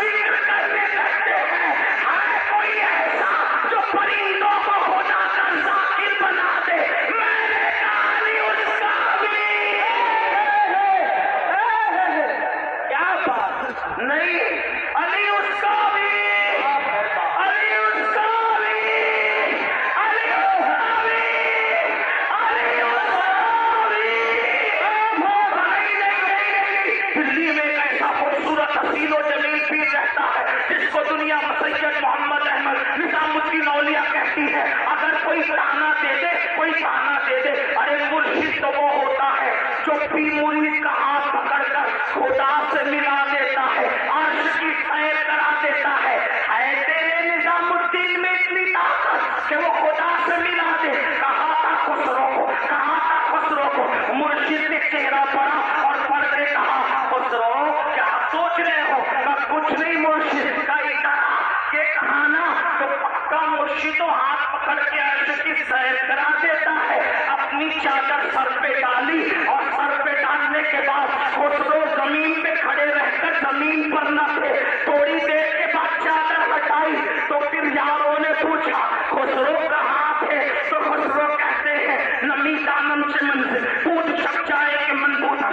ذکر کرتے کرتے ہیں ہر کوئی ایسا جو پرندوں کو خدا کا ذاکر بنا دے، میں نے کہا علی اس کا بھی کیا بات نہیں، علی اس کا بھی، علی اس کا بھی، علی اس کا بھی، علی اس کا بھی۔ دلی میں ایک ایسا خوبصورت حسین و جمیل پیر رہتا ہے جس کو دنیا سید محمد احمد نظام الدین اولیاء کہتی ہے۔ اگر کوئی تانا دے دے، کوئی تانا دے دے، ارے مرشد تو وہ ہوتا ہے جو پیر مرید کا ہاتھ پکڑ کر خدا سے ملا دیتا ہے، عرش کی سیر کرا دیتا ہے۔ تیرے نظام الدین میں اتنی طاقت کہ وہ خدا سے ملا دے۔ کہا تھا خسرو کو، کہا تھا خسرو کو، مرشد نے چہرہ پڑا اور پڑھ کے کہا خسرو کیا سوچ رہے ہو؟ کہا کچھ نہیں مرشد، کا ادارہ کہ کہانا تو پکا مرشد و ہاتھ پکڑ کے عرش کی سیر کرا دیتا ہے۔ اپنی چادر سر پہ ڈالی اور سر پہ ڈالنے کے بعد خسرو زمین پہ کھڑے رہ کر زمین پر نہ تھے، تھوڑی دیر کے بعد چادر ہٹائی تو پھر یاروں نے پوچھا خسرو کہاں تھے؟ تو خسرو کہتے ہیں نمی دامن سے منزل پوچھ سک جائے کہ من بوتا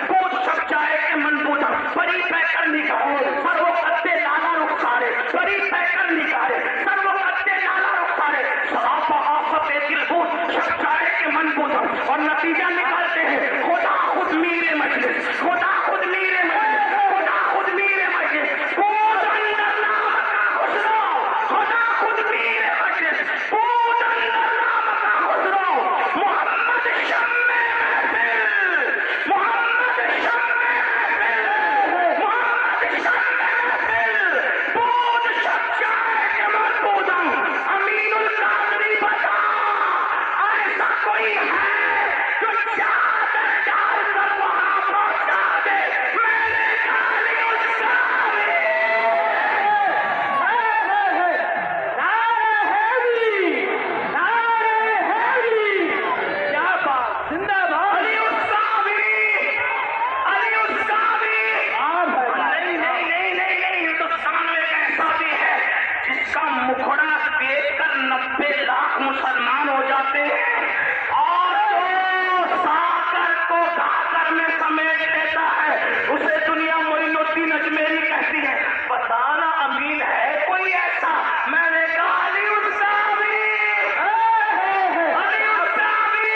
پوچھ سک جائے کہ من بوتا بڑی پیکر نکارے سر وہ قدے لالا رخسارے، بڑی پیکر نکارے سر وہ قدے لالا رخسارے، صاف آفت دل بوت سک جائے کہ من بوتا، اور نتیجہ نکالتے ہیں خدا خود میرے مجلس، خدا خود میرے مجلس، خدا خود میرے مجلس، پوچھ اندر نام کا خسرو، خدا خود میرے مجلس، پوچھ اندر نام کا خسرو، محمد شمع محفل، محمد شمع محفل، محمد شمع محفل، پوچھ سک جائے کہ من بودم، امین القادری بتا ایسا کوئی ہے جو چادر ڈال کر وہاں پہنچا دے؟ میں نے کہا علی اس کا بھی، نعرہ حیدری، نعرہ حیدری، کیا بات، زندہ باد، علی اس کا بھی، علی اس کا بھی۔ نہیں نہیں نہیں نہیں نہیں، ہندوستان میں ایک ایسا بھی ہے جس کا مکھڑا دیکھ کر 90 لاکھ مسلمان ہو جاتے ہیں، اور جو ساکر کو گھاگر میں سمیٹ لیتا ہے اسے دنیا معین الدین اجمیری کہتی ہے۔ بتانا امین ہے کوئی ایسا؟ میں نے کہا علی اس کا بھی، علی اس کا بھی۔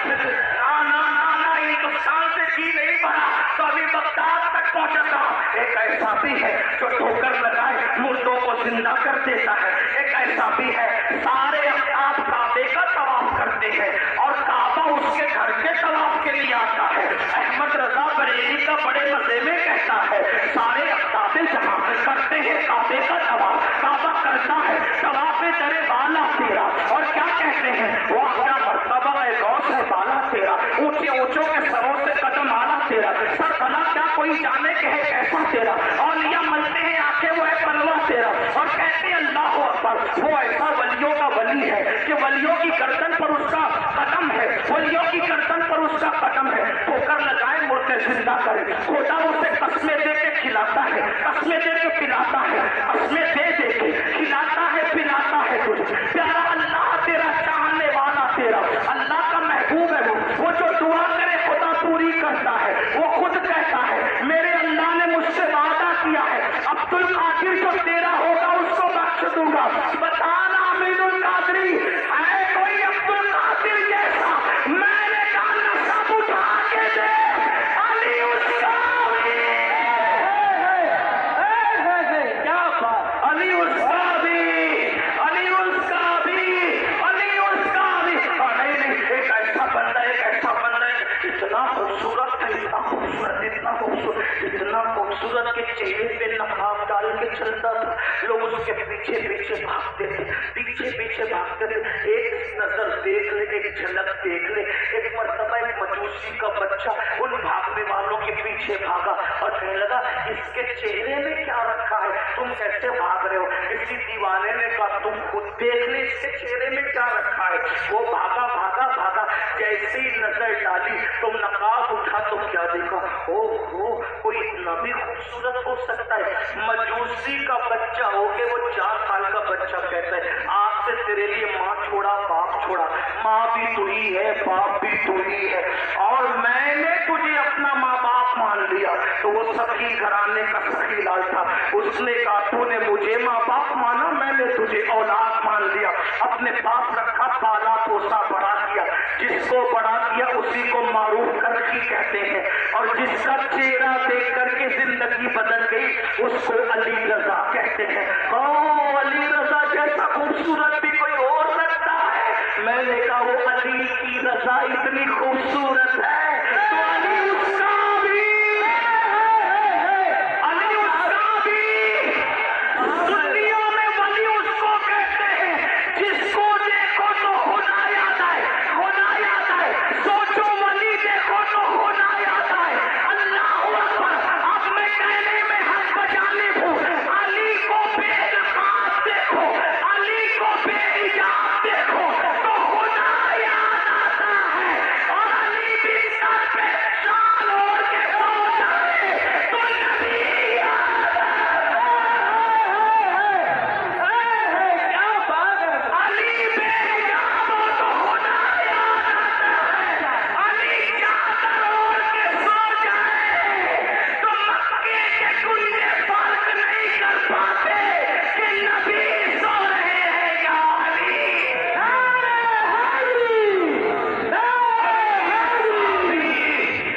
نا ہندوستان سے جی نہیں بھرا تو ابھی بغداد تک پہنچا تھا۔ ایک ایسا بھی ہے جو ٹھوکر لگائے مردوں کو زندہ کر دیتا ہے، ایک ایسا بھی ہے سارے افراد کعبے کا طواف کرتے ہیں اور کعبہ اس کے گھر کے طواف کے لیے آتا ہے۔ احمد رضا بریلی کا بڑے مزے میں کہتا ہے سارے افراد جہاں کرتے ہیں کعبے کا طواف، کعبہ کرتا ہے طواف درے بالا تیرا، اور کیا کہتے ہیں وہ کیا مرتبہ ہے غوث ہے بالا تیرا، اونچے اونچوں کے سروں سے قدم آنا تیرا، سر بنا کیا کوئی جانے کہ ہے کیسا تیرا، اولیاء ملتے ہیں آنکھیں وہ ہے پلوا تیرا، اور کہتے ہیں اللہ اکبر وہ ایسا ولیوں کا ولی ہے کہ ولیوں کی گردن پر اس کا قدم ہے، ولیوں کی گردن پر اس کا قدم ہے، ٹھوکر لگائے مردے زندہ کرے، خدا اسے قسمیں دے کے کھلاتا ہے، قسمیں دے کے پلاتا ہے، قسمیں دے دے کے کھلاتا ہے پلاتا ہے تجھے پیارا اللہ تیرا، چاہنے والا تیرا، اللہ کا محبوب ہے وہ جو دعا کرے خدا پوری کرتا ہے۔ وہ خود کہتا ہے میرے اللہ نے مجھ سے وعدہ کیا ہے عبد القادر جو تیرا ہوگا اس کو بخش دوں گا۔ بتانا امین القادری ہے کوئی عبد القادر جیسا؟ میں نے کہا سب اٹھا کے دے علی اس کا بھی، کیا بات، علی اس کا بھی، علی اس کا بھی، علی اس کا بھی۔ نہیں نہیں، ایک ایسا بندہ، ایک ایسا بندہ اتنا خوبصورت ہے، اتنا خوبصورت، اتنا خوبصورت، اتنا خوبصورت کے چہرے پہ نقاب ڈال کے چلتا تھا، لوگ اس کے پیچھے پیچھے بھاگتے تھے، پیچھے پیچھے بھاگتے تھے، ایک نظر دیکھ لے، ایک جھلک دیکھ لے۔ ایک مرتبہ ایک مجوسی کا بچہ ان بھاگنے والوں کے پیچھے بھاگا اور کہنے لگا اس کے چہرے میں کیا رکھا ہے، تم کیسے بھاگ رہے ہو؟ کسی دیوانے نے کہا تم خود دیکھ لے اس کے چہرے میں کیا رکھا ہے۔ وہ بھاگا بھاگا بھاگا، جیسے ہی نظر ڈالی تم نقاب اٹھا تو کیا دیکھا؟ کوئی اتنا بھی خوبصورت ہو سکتا ہے؟ مجوسی کا بچہ ہو کے وہ 4 سال کا بچہ کہتا ہے آج سے تیرے لیے ماں چھوڑا باپ چھوڑا، ماں بھی تو ہی ہے باپ بھی تو ہی ہے، اور میں نے تجھے اپنا ماں باپ مان لیا۔ تو وہ سخی گھرانے کا سخی لال تھا، اس نے کہا تو نے مجھے ماں باپ مانا، میں نے تجھے اولاد مان لیا، اپنے پاس رکھا، پالا پوسا بڑا کیا۔ جس کو بڑا کیا اسی کو معروف کرکی کہتے ہیں، اور جس کا چہرہ دیکھ کر کے زندگی بدل گئی اس کو علی رضا کہتے ہیں۔ علی رضا جیسا خوبصورت بھی کوئی اور لگتا ہے؟ میں نے کہا وہ علی کی رضا اتنی خوبصورت ہے تو علی اس کا بھی، علی اس کا بھی۔ سنیوں میں ولی اس کو کہتے ہیں جس کو دیکھو تو خدا یاد آئے، خدا یاد آئے، سوچو ولی دیکھو تو خدا یاد آئے۔ اللہ اکبر۔ اب میں کہنے میں حق بجانب ہوں، علی کو بے نقاب دیکھو، علی کو بے حجاب دیکھو تو خدا یاد آتا ہے، اور علی بھی سر پہ شال اوڑھ کے سو جائے تو نبی یاد آتا ہے۔ کیا بات ہے! علی بے حجاب ہو تو خدا یاد آتا ہے، علی چادر اوڑھ کے سو جائے تو مکے کے کنڈے فرق نہیں کر پاتے کہ نبی سو رہے ہیں یا علی۔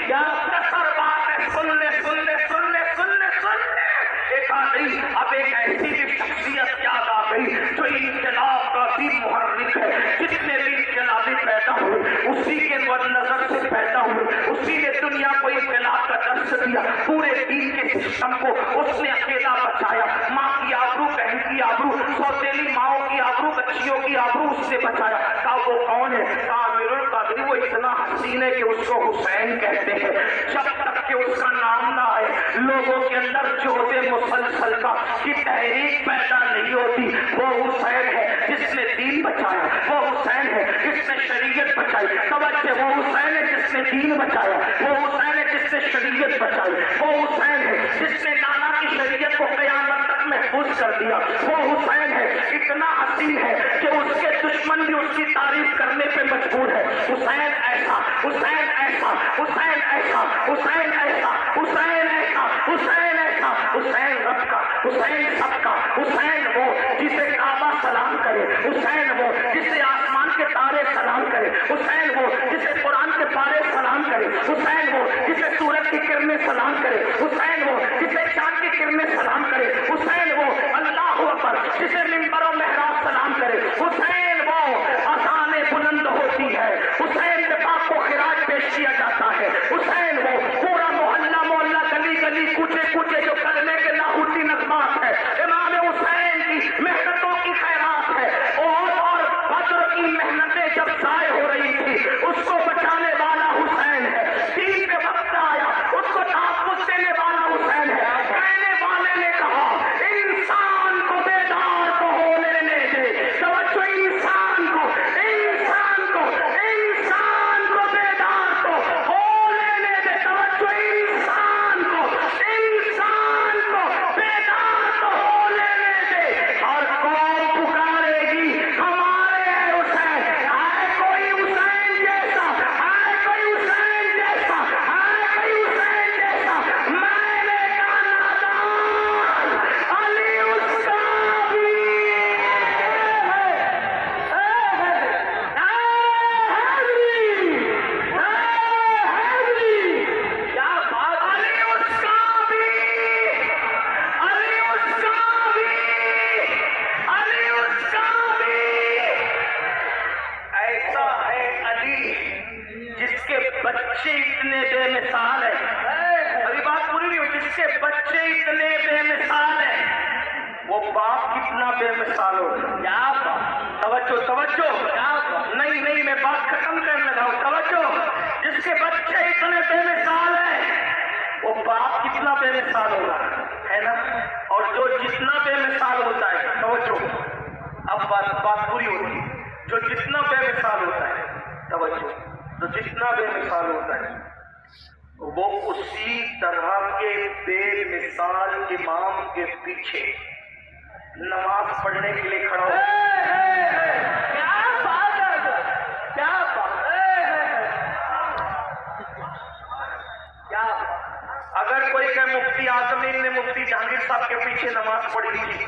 کیا کثر بات ہے! سن لے سن لے سن لے سن لے سن لے۔ ایک آدمی، اب ایک ایسی بھی شخصیت یاد آ گئی جو انقلاب کا بھی محرک ہے۔ جتنے بھی انقلابی پیدا ہوئے اسی کے نظر سے پیدا ہوئے، اسی نے دنیا کو انقلاب کا درس دیا، پورے دین کے سسٹم کو اس نے اکیلا بچایا۔ ماں کی آبرو، بہن کی آبرو، سوتیلی ماؤں کی آبرو، بچیوں کی آبرو اس نے بچایا۔ کہا وہ کون ہے؟ عامر القادری۔ وہ اتنا حسین ہے کہ اس کو حسین کہتے ہیں۔ جب تک کہ اس کا نام نہ آئے لوگوں کے اندر جوہد مسلسل کا کی تحریک پیدا نہیں ہوتی۔ وہ حسین ہے جس نے دین بچایا، وہ حسین ہے جس نے شریعت بچائی۔ توجہ، وہ حسین ہے جس نے دین بچایا، وہ حسین ہے جس نے شریعت بچائی، وہ حسین ہے جس نے نانا کی شریعت کو قیامت تک محفوظ کر دیا۔ وہ حسین ہے اتنا حسین ہے کہ اس کے دشمن بھی اس کی تعریف کرنے پہ مجبور ہے۔ حسین ایسا، حسین ایسا، حسین ایسا، حسین ایسا، حسین ایسا، حسین ایسا، حسین رب کا، حسین سب کا، حسین وہ جسے کعبہ سلام کرے، حسین وہ جسے آسمان کے تارے سلام کرے، حسین وہ جسے قرآن کے پارے سلام کرے، حسین وہ جسے سورج کی کرنیں سلام کرے، حسین وہ جسے چاند کی کرنیں سلام کرے، حسین وہ اللہ اکبر جسے منبر و محراب سلام کرے، حسین وہ اذانیں بلند ہوتی ہے، حسین کے پاک کو خراج پیش کیا جاتا ہے، حسین وہ پورا محلہ محلہ گلی گلی کوچے کوچے جو کرنے کے لاہوتی نغمات ہے، امام حسین کی محنتوں کی خیرات ہے۔ اور بدر کی محنتیں جب ضائع ہو رہی تھی اس کو بچانے والا حسین ہے، دین پہ وقت آیا اس کو تحفظ دینے والا حسین ہے۔ کہنے والے نے کہا انسان کو بیدار تو ہونے دے، توجہ، انسان کو، انسان کو، انسان کو بیدار تو ہونے دے، توجہ، انسان کو، انسان کو بیدار تو ہونے دے۔ ہر قوم پکارے گی ہمارے حسین، آئے کوئی حسین جیسا، آئے کوئی حسین جیسا، آئے کوئی حسین جیسا۔ میں نے کہا نادان علی اس کا بھی کیا بات! علی اس کا بھی، علی اس کا بھی، علی اس کا بھی۔ ایسا ہے علی جس کے بچے اتنے بے مثال ہیں، ابھی بات پوری نہیں ہوئی، جس کے بچے اتنے بے مثال ہیں وہ باپ کتنا بے مثال ہو۔ کیا بات! توجہ توجہ، نہیں نہیں میں بات ختم کرنے لگا ہوں، توجہ۔ جس کے بچے اتنے بے مثال ہیں وہ باپ کتنا بے مثال ہوگا، ہے نا؟ اور جو جتنا بے مثال ہوتا ہے، توجہ، اب بات پوری ہوتی ہے، جو جتنا بے مثال ہوتا ہے، توجہ، جو جتنا بے مثال ہوتا ہے وہ اسی طرح کے بے مثال امام کے پیچھے نماز پڑھنے کے لیے کھڑا ہو. کیا بات ہے، کیا بات کیا اگر کوئی کہ مفتی اعظمین نے مفتی جہانگیر صاحب کے پیچھے نماز پڑھی تھی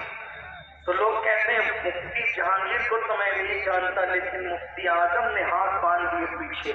تو لوگ کہتے ہیں مفتی جہانگیر کو تو میں نہیں جانتا، لیکن مفتی اعظم نے ہاتھ باندھ دیے پیچھے.